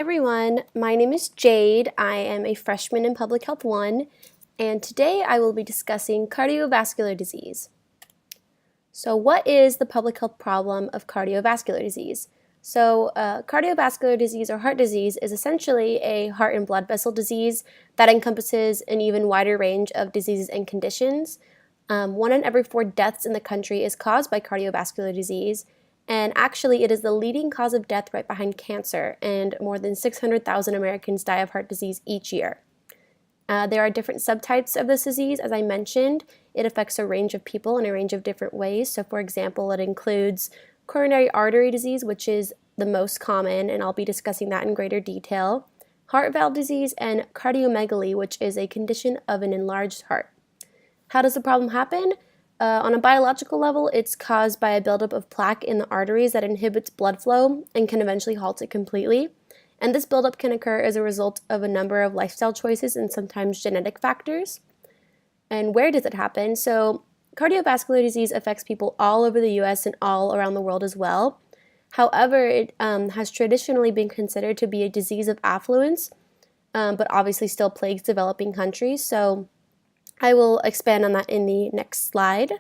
Everyone, my name is Jade. I am a freshman in Public Health 1, and today I will be discussing cardiovascular disease. So what is the public health problem of cardiovascular disease? Cardiovascular disease or heart disease is essentially a heart and blood vessel disease that encompasses an even wider range of diseases and conditions. 1 in every 4 deaths in the country is caused by cardiovascular disease, and actually it is the leading cause of death right behind cancer, and more than 600,000 Americans die of heart disease each year. There are different subtypes of this disease. As I mentioned, it affects a range of people in a range of different ways. So for example, it includes coronary artery disease, which is the most common, and I'll be discussing that in greater detail, heart valve disease, and cardiomegaly, which is a condition of an enlarged heart. How does the problem happen? On a biological level, it's caused by a buildup of plaque in the arteries that inhibits blood flow and can eventually halt it completely. And this buildup can occur as a result of a number of lifestyle choices and sometimes genetic factors. And where does it happen? So cardiovascular disease affects people all over the US and all around the world as well. However, it has traditionally been considered to be a disease of affluence, but obviously still plagues developing countries. So I will expand on that in the next slide.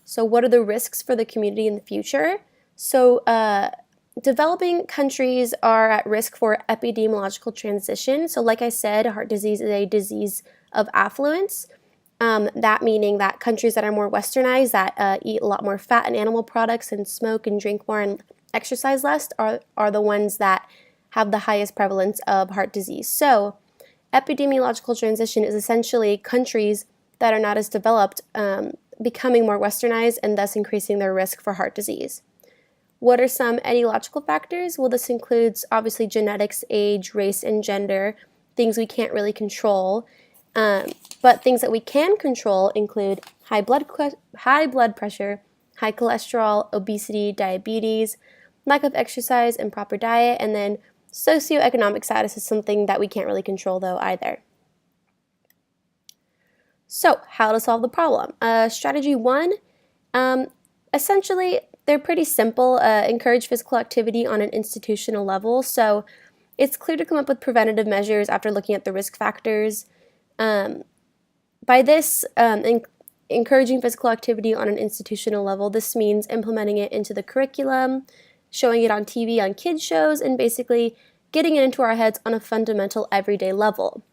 So what are the risks for the community in the future? Developing countries are at risk for epidemiological transition. So like I said, heart disease is a disease of affluence. That meaning that countries that are more westernized, that eat a lot more fat and animal products and smoke and drink more and exercise less are the ones that have the highest prevalence of heart disease. So epidemiological transition is essentially countries that are not as developed becoming more westernized and thus increasing their risk for heart disease. What are some etiological factors? Well, this includes obviously genetics, age, race, and gender, things we can't really control. But things that we can control include high blood pressure, high cholesterol, obesity, diabetes, lack of exercise and proper diet, and then socioeconomic status is something that we can't really control though either. So how to solve the problem? Strategy 1, essentially they're pretty simple. Encourage physical activity on an institutional level. So it's clear to come up with preventative measures after looking at the risk factors. By this, encouraging physical activity on an institutional level, this means implementing it into the curriculum, showing it on TV on kids shows, and basically getting it into our heads on a fundamental everyday level.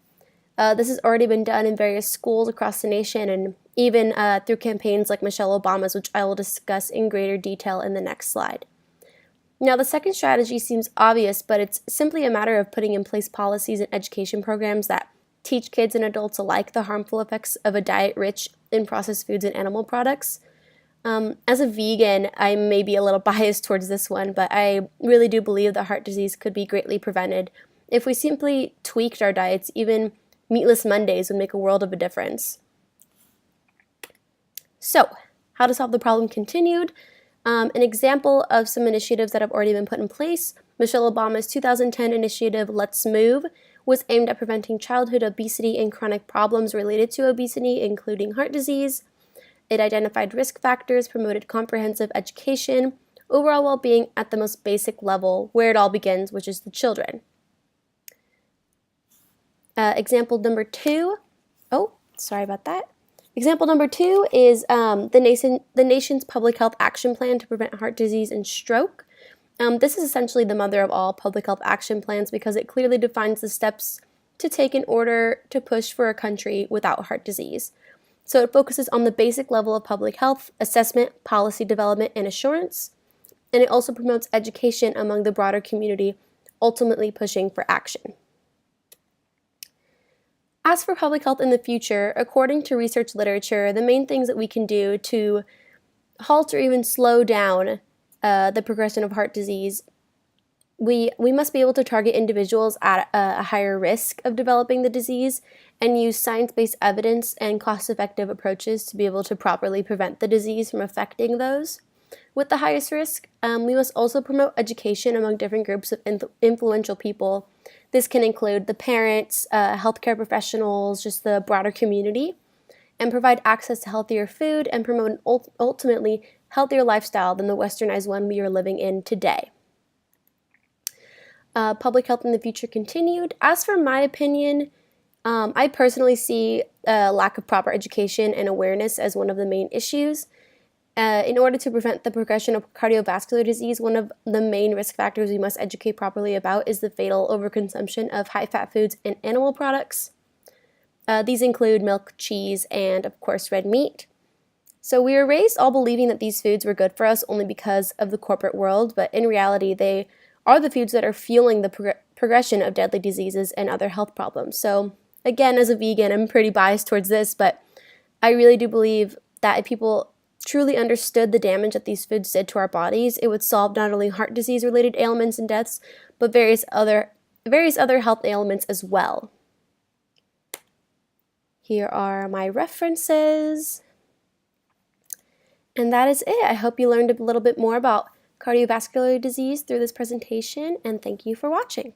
This has already been done in various schools across the nation and even through campaigns like Michelle Obama's, which I will discuss in greater detail in the next slide. Now, the second strategy seems obvious, but it's simply a matter of putting in place policies and education programs that teach kids and adults alike the harmful effects of a diet rich in processed foods and animal products. As a vegan, I may be a little biased towards this one, but I really do believe that heart disease could be greatly prevented if we simply tweaked our diets. Even meatless Mondays would make a world of a difference. So, how to solve the problem continued. An example of some initiatives that have already been put in place, Michelle Obama's 2010 initiative, Let's Move, was aimed at preventing childhood obesity and chronic problems related to obesity, including heart disease. It identified risk factors, promoted comprehensive education, overall well-being at the most basic level, where it all begins, which is the children. Example number 2, Example number 2 is the nation's public health action plan to prevent heart disease and stroke. This is essentially the mother of all public health action plans because it clearly defines the steps to take in order to push for a country without heart disease. So it focuses on the basic level of public health, assessment, policy development, and assurance. And it also promotes education among the broader community, ultimately pushing for action. As for public health in the future, according to research literature, the main things that we can do to halt or even slow down the progression of heart disease, we must be able to target individuals at a higher risk of developing the disease and use science-based evidence and cost-effective approaches to be able to properly prevent the disease from affecting those with the highest risk. We must also promote education among different groups of influential people. This can include the parents, healthcare professionals, just the broader community, and provide access to healthier food and promote an ultimately healthier lifestyle than the westernized one we are living in today. public health in the future continued. As for my opinion, I personally see a lack of proper education and awareness as one of the main issues. In order to prevent the progression of cardiovascular disease, one of the main risk factors we must educate properly about is the fatal overconsumption of high-fat foods and animal products. These include milk, cheese, and of course red meat. So we were raised all believing that these foods were good for us only because of the corporate world, but in reality they are the foods that are fueling the progression of deadly diseases and other health problems. So again, as a vegan, I'm pretty biased towards this, but I really do believe that if people truly understood the damage that these foods did to our bodies, it would solve not only heart disease related ailments and deaths, but various other health ailments as well. Here are my references. And that is it. I hope you learned a little bit more about cardiovascular disease through this presentation, and thank you for watching.